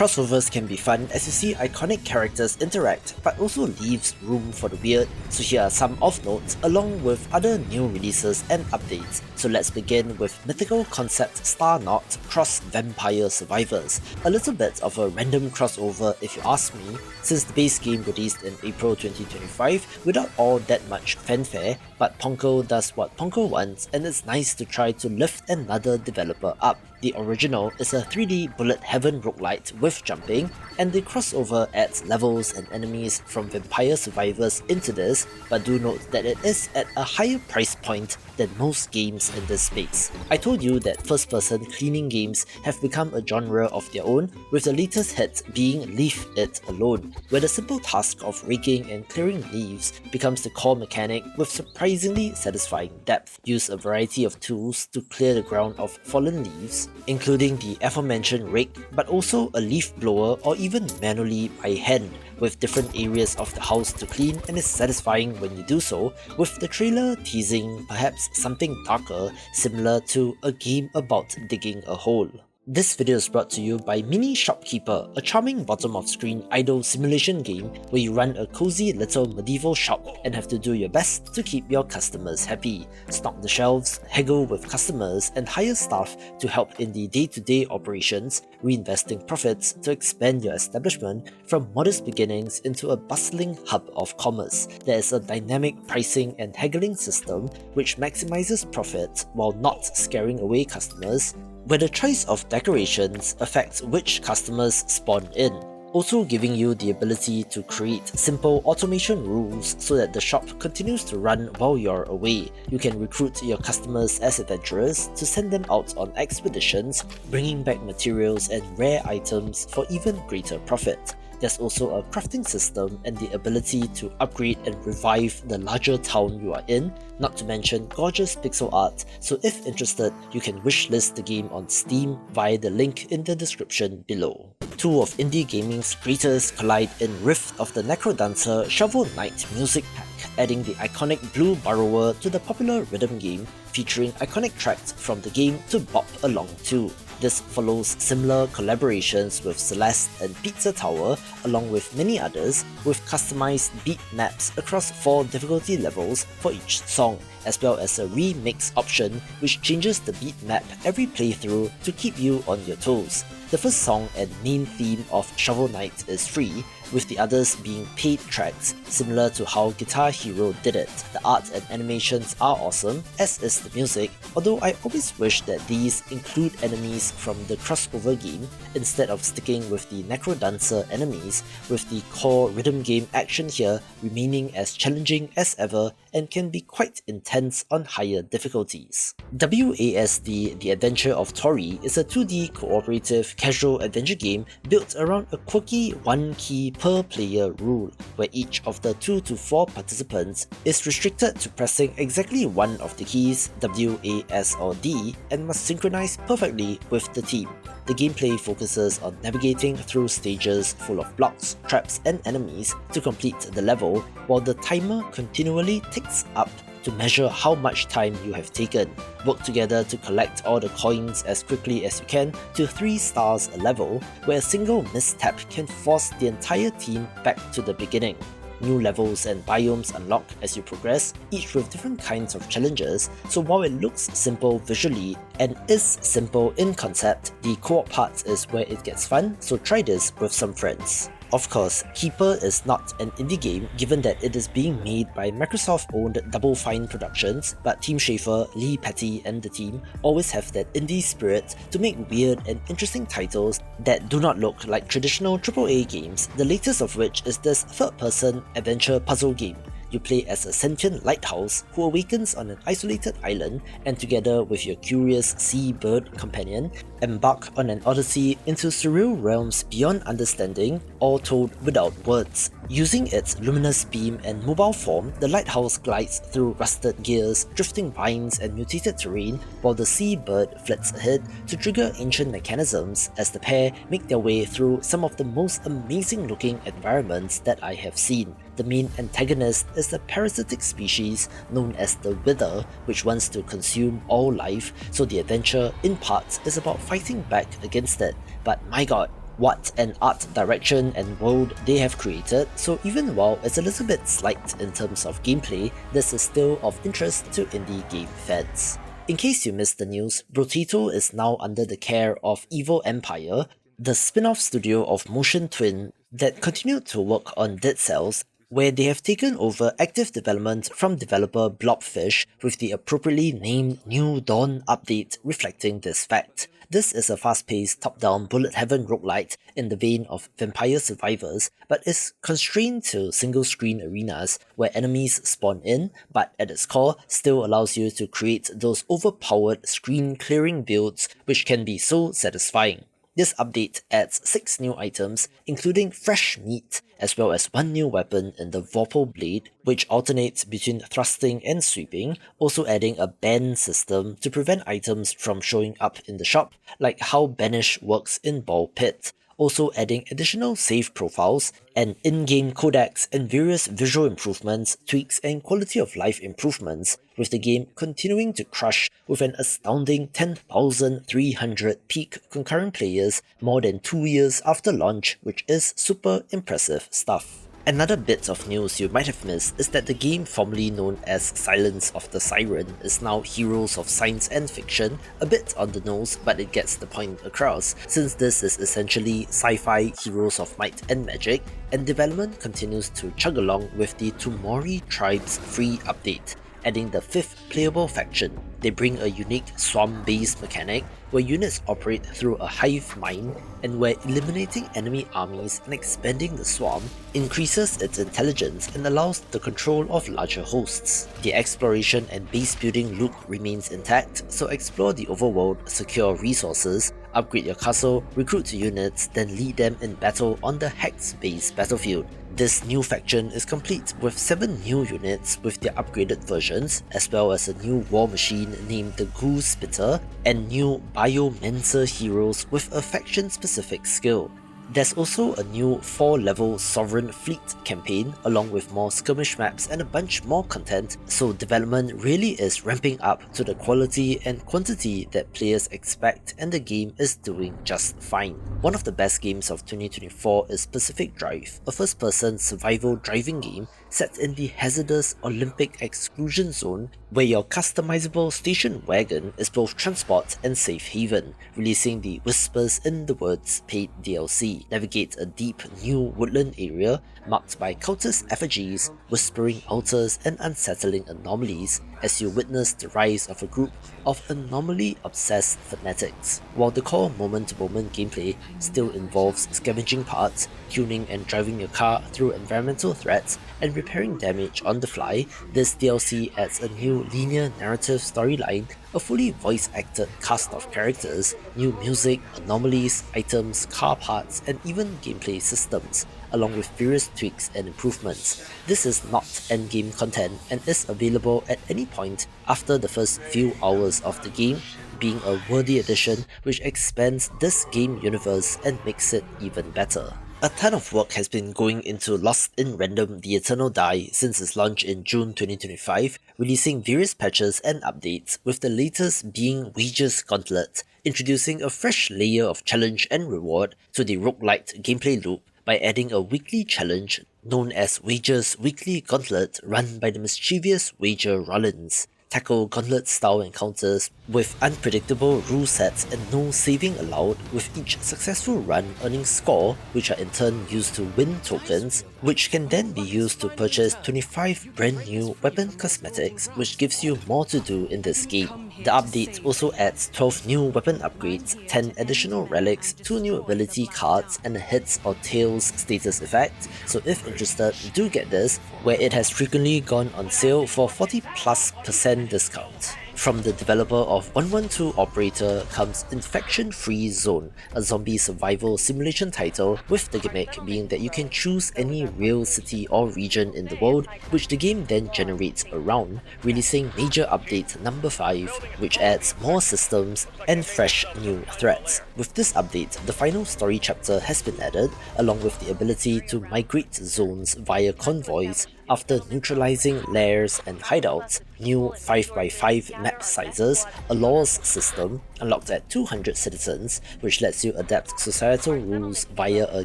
Crossovers can be fun as you see iconic characters interact, but also leaves room for the weird, so here are some off notes along with other new releases and updates. So let's begin with Mythical concept STARNAUT Cross Vampire Survivors, a little bit of a random crossover if you ask me, since the base game released in April 2025 without all that much fanfare, but Ponko does what Ponko wants and it's nice to try to lift another developer up. The original is a 3D bullet heaven roguelite with jumping, and the crossover adds levels and enemies from Vampire Survivors into this, but do note that it is at a higher price point than most games in this space. I told you that first-person cleaning games have become a genre of their own, with the latest hit being Leave It Alone, where the simple task of raking and clearing leaves becomes the core mechanic with surprisingly satisfying depth. Use a variety of tools to clear the ground of fallen leaves, including the aforementioned rake, but also a leaf blower or even manually by hand, with different areas of the house to clean, and is satisfying when you do so, with the trailer teasing perhaps something darker similar to a game about digging a hole. This video is brought to you by Mini Shopkeeper, a charming bottom-of-screen idle simulation game where you run a cozy little medieval shop and have to do your best to keep your customers happy, stock the shelves, haggle with customers, and hire staff to help in the day-to-day operations, reinvesting profits to expand your establishment from modest beginnings into a bustling hub of commerce. There is a dynamic pricing and haggling system which maximizes profit while not scaring away customers, where the choice of decorations affects which customers spawn in, also giving you the ability to create simple automation rules so that the shop continues to run while you're away. You can recruit your customers as adventurers to send them out on expeditions, bringing back materials and rare items for even greater profit. There's also a crafting system and the ability to upgrade and revive the larger town you are in, not to mention gorgeous pixel art, so if interested, you can wishlist the game on Steam via the link in the description below. Two of indie gaming's greatest collide in Rift of the NecroDancer Shovel Knight music pack, adding the iconic Blue Burrower to the popular rhythm game, featuring iconic tracks from the game to bop along to. This follows similar collaborations with Celeste and Pizza Tower, along with many others, with customized beat maps across 4 difficulty levels for each song, as well as a remix option which changes the beat map every playthrough to keep you on your toes. The first song and main theme of Shovel Knight is free, with the others being paid tracks, similar to how Guitar Hero did it. The art and animations are awesome, as is the music, although I always wish that these include enemies from the crossover game instead of sticking with the NecroDancer enemies, with the core rhythm game action here remaining as challenging as ever and can be quite intense on higher difficulties. WASD The Adventure of Tori is a 2D cooperative casual adventure game built around a quirky one-key per player rule, where each of the 2 to 4 participants is restricted to pressing exactly one of the keys, W, A, S or D, and must synchronize perfectly with the team. The gameplay focuses on navigating through stages full of blocks, traps and enemies to complete the level, while the timer continually ticks up to measure how much time you have taken. Work together to collect all the coins as quickly as you can to 3 stars a level, where a single misstep can force the entire team back to the beginning. New levels and biomes unlock as you progress, each with different kinds of challenges, so while it looks simple visually and is simple in concept, the co-op part is where it gets fun, so try this with some friends. Of course, Keeper is not an indie game given that it is being made by Microsoft-owned Double Fine Productions, but Team Schafer, Lee Petty and the team always have that indie spirit to make weird and interesting titles that do not look like traditional AAA games, the latest of which is this third-person adventure puzzle game. You play as a sentient lighthouse who awakens on an isolated island, and together with your curious sea bird companion, embark on an odyssey into surreal realms beyond understanding, all told without words. Using its luminous beam and mobile form, the lighthouse glides through rusted gears, drifting vines and mutated terrain, while the sea bird flits ahead to trigger ancient mechanisms as the pair make their way through some of the most amazing looking environments that I have seen. The main antagonist is the parasitic species known as the Wither, which wants to consume all life, so the adventure, in parts, is about fighting back against it. But my god, What an art direction and world they have created, so even while it's a little bit slight in terms of gameplay, this is still of interest to indie game fans. In case you missed the news, Brotato is now under the care of Evil Empire, the spin-off studio of Motion Twin that continued to work on Dead Cells, where they have taken over active development from developer Blobfish with the appropriately named New Dawn update reflecting this fact. This is a fast-paced top-down bullet heaven roguelite in the vein of Vampire Survivors, but is constrained to single-screen arenas where enemies spawn in, but at its core still allows you to create those overpowered screen-clearing builds which can be so satisfying. This update adds 6 new items, including fresh meat, as well as 1 new weapon in the Vorpal Blade, which alternates between thrusting and sweeping, also adding a ban system to prevent items from showing up in the shop, like how Banish works in Ball Pit, also adding additional save profiles, and in-game codecs and various visual improvements, tweaks and quality of life improvements, with the game continuing to crush with an astounding 10,300 peak concurrent players more than 2 years after launch, which is super impressive stuff. Another bit of news you might have missed is that the game formerly known as Silence of the Siren is now Heroes of Science and Fiction, a bit on the nose but it gets the point across, since this is essentially sci-fi Heroes of Might and Magic, and development continues to chug along with the Tumori Tribe's free update, adding the 5th playable faction. They bring a unique swarm-based mechanic where units operate through a hive mind and where eliminating enemy armies and expanding the swarm increases its intelligence and allows the control of larger hosts. The exploration and base building loop remains intact, so explore the overworld, secure resources, upgrade your castle, recruit to units, then lead them in battle on the Hex-based battlefield. This new faction is complete with 7 new units with their upgraded versions, as well as a new war machine named the Ghoul Spitter and new Biomancer heroes with a faction-specific skill. There's also a new 4-level Sovereign Fleet campaign along with more skirmish maps and a bunch more content, so development really is ramping up to the quality and quantity that players expect, and the game is doing just fine. One of the best games of 2024 is Pacific Drive, a first-person survival driving game set in the hazardous Olympic exclusion zone where your customizable station wagon is both transport and safe haven, releasing the Whispers in the Woods paid DLC. Navigate a deep new woodland area marked by cultist effigies, whispering altars and unsettling anomalies as you witness the rise of a group of anomaly-obsessed fanatics. While the core moment-to-moment gameplay still involves scavenging parts, tuning and driving your car through environmental threats, and repairing damage on the fly, this DLC adds a new linear narrative storyline, a fully voice-acted cast of characters, new music, anomalies, items, car parts, and even gameplay systems, along with various tweaks and improvements. This is not endgame content and is available at any point after the first few hours of the game, being a worthy addition which expands this game universe and makes it even better. A ton of work has been going into Lost in Random The Eternal Die since its launch in June 2025, releasing various patches and updates, with the latest being Wager's Gauntlet, introducing a fresh layer of challenge and reward to the roguelite gameplay loop by adding a weekly challenge known as Wager's Weekly Gauntlet, run by the mischievous Wager Rollins. Tackle gauntlet-style encounters with unpredictable rule sets and no saving allowed, with each successful run earning score, which are in turn used to win tokens, which can then be used to purchase 25 brand new weapon cosmetics, which gives you more to do in this game. The update also adds 12 new weapon upgrades, 10 additional relics, 2 new ability cards, and a heads or tails status effect, so if interested, do get this, where it has frequently gone on sale for 40+% discount. From the developer of 112 Operator comes Infection Free Zone, a zombie survival simulation title, with the gimmick being that you can choose any real city or region in the world, which the game then generates around, releasing major update number 5, which adds more systems and fresh new threats. With this update, the final story chapter has been added, along with the ability to migrate zones via convoys, After neutralizing lairs and hideouts, new 5x5 map sizes, a laws system unlocked at 200 citizens, which lets you adapt societal rules via a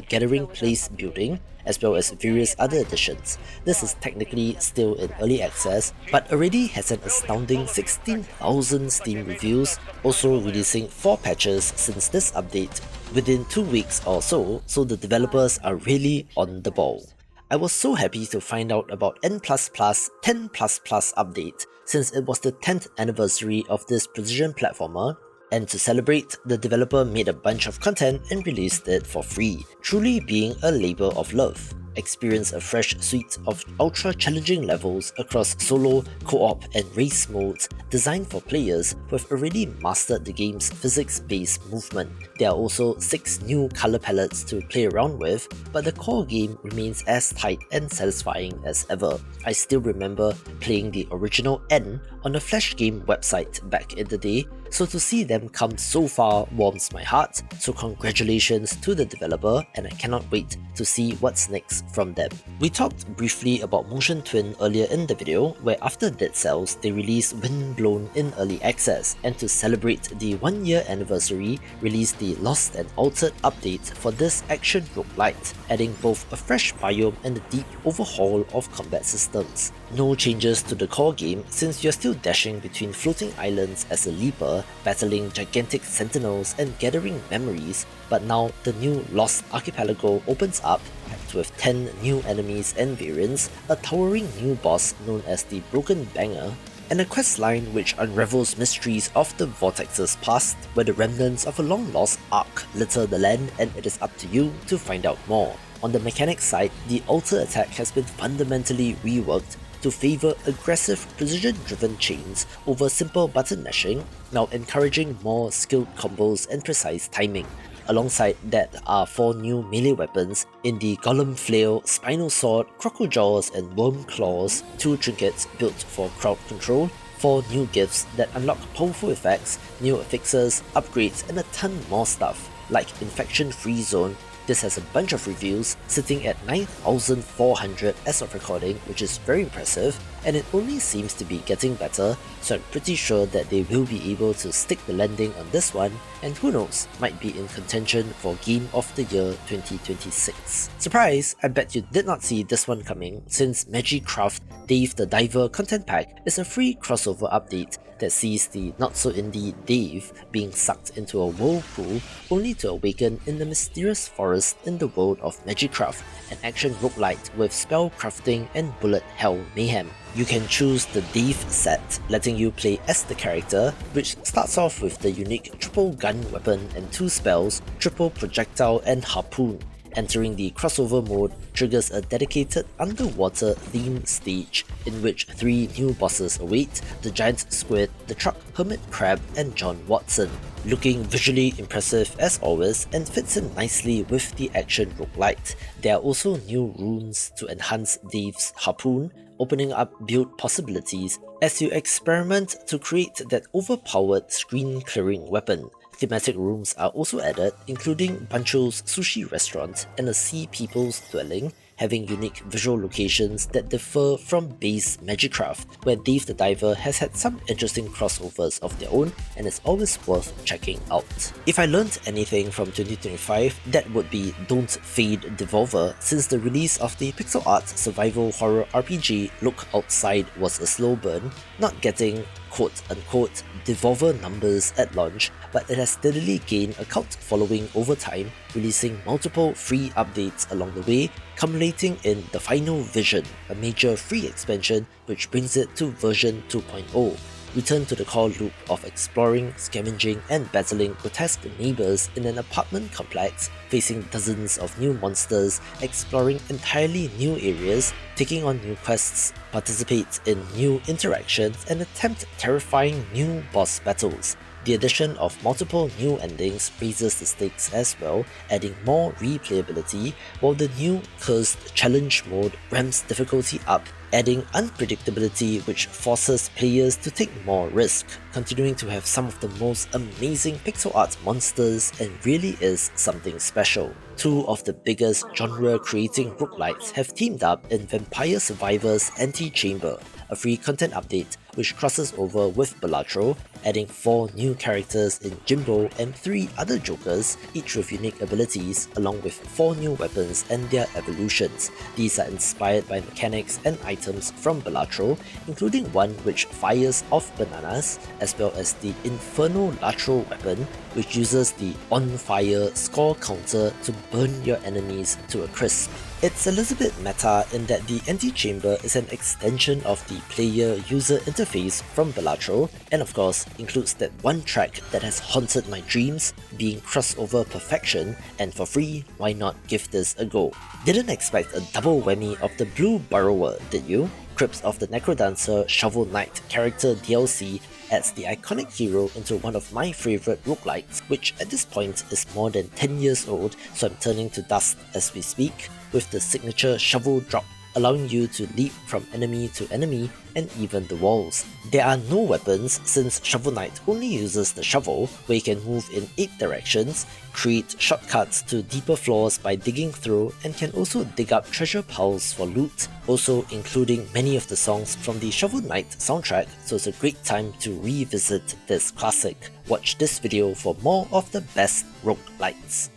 gathering place building, as well as various other additions. This is technically still in early access, but already has an astounding 16,000 Steam reviews, also releasing 4 patches since this update within 2 weeks or so the developers are really on the ball. I was so happy to find out about N++, 10++ update, since it was the 10th anniversary of this precision platformer, and to celebrate, the developer made a bunch of content and released it for free, truly being a labour of love. Experience a fresh suite of ultra-challenging levels across solo, co-op and race modes designed for players who have already mastered the game's physics-based movement. There are also 6 new colour palettes to play around with, but the core game remains as tight and satisfying as ever. I still remember playing the original N on a Flash game website back in the day, so to see them come so far warms my heart, so congratulations to the developer, and I cannot wait to see what's next from them. We talked briefly about Motion Twin earlier in the video, where after Dead Cells they released Windblown in early access, and to celebrate the 1-year anniversary released the Lost and Altered update for this action roguelite, adding both a fresh biome and a deep overhaul of combat systems. No changes to the core game since you're still dashing between floating islands as a leaper, battling gigantic sentinels and gathering memories, but now the new Lost Archipelago opens up, packed with 10 new enemies and variants, a towering new boss known as the Broken Banger, and a questline which unravels mysteries of the Vortex's past, where the remnants of a long-lost ark litter the land, and it is up to you to find out more. On the mechanics side, the Alter attack has been fundamentally reworked to favour aggressive precision-driven chains over simple button mashing, now encouraging more skilled combos and precise timing. Alongside that are 4 new melee weapons in the Golem Flail, Spinal Sword, Crocodiles and Worm Claws, 2 trinkets built for crowd control, 4 new gifts that unlock powerful effects, new affixes, upgrades and a ton more stuff, like Infection Free Zone. This has a bunch of reviews, sitting at 9,400 as of recording, which is very impressive, and it only seems to be getting better, so I'm pretty sure that they will be able to stick the landing on this one, and who knows, might be in contention for Game of the Year 2026. Surprise! I bet you did not see this one coming, since Magicraft Dave the Diver Content Pack is a free crossover update that sees the not-so-indie Dave being sucked into a whirlpool only to awaken in the mysterious forest in the world of Magicraft, an action roguelite with spell crafting and bullet hell mayhem. You can choose the Dave set, letting you play as the character, which starts off with the unique triple gun weapon and 2 spells, triple projectile and harpoon. Entering the crossover mode triggers a dedicated underwater themed stage in which 3 new bosses await: the giant squid, the truck hermit crab and John Watson. Looking visually impressive as always and fits in nicely with the action roguelite. There are also new runes to enhance Dave's harpoon, opening up build possibilities as you experiment to create that overpowered screen clearing weapon. Thematic rooms are also added, including Bancho's sushi restaurant and a sea people's dwelling, having unique visual locations that differ from base Magicraft, where Dave the Diver has had some interesting crossovers of their own and is always worth checking out. If I learnt anything from 2025, that would be don't fade Devolver, since the release of the pixel art survival horror RPG Look Outside was a slow burn, not getting quote-unquote Devolver numbers at launch, but it has steadily gained a cult following over time, releasing multiple free updates along the way, culminating in The Final Vision, a major free expansion which brings it to version 2.0. Return to the core loop of exploring, scavenging and battling grotesque neighbours in an apartment complex, facing dozens of new monsters, exploring entirely new areas, taking on new quests, participate in new interactions and attempt terrifying new boss battles. The addition of multiple new endings raises the stakes as well, adding more replayability, while the new Cursed Challenge mode ramps difficulty up adding unpredictability which forces players to take more risk, continuing to have some of the most amazing pixel art monsters and really is something special. Two of the biggest genre-creating roguelites have teamed up in Vampire Survivors Anti-Chamber, a free content update which crosses over with Brotato, adding 4 new characters in Jimbo and 3 other jokers, each with unique abilities, along with 4 new weapons and their evolutions. These are inspired by mechanics and items from Brotato, including one which fires off bananas, as well as the Inferno Latro weapon, which uses the on-fire score counter to burn your enemies to a crisp. It's a little bit meta in that the Anti-Chamber is an extension of the player-user interface from Brotato, and of course includes that one track that has haunted my dreams, being crossover perfection, and for free, why not give this a go? Didn't expect a double whammy of the Blue Burrower, did you? Crypts of the NecroDancer Shovel Knight character DLC adds the iconic hero into one of my favourite roguelites, which at this point is more than 10 years old, so I'm turning to dust as we speak, with the signature shovel drop, allowing you to leap from enemy to enemy and even the walls. There are no weapons since Shovel Knight only uses the shovel, where you can move in 8 directions, create shortcuts to deeper floors by digging through, and can also dig up treasure piles for loot, also including many of the songs from the Shovel Knight soundtrack, so it's a great time to revisit this classic. Watch this video for more of the best roguelites.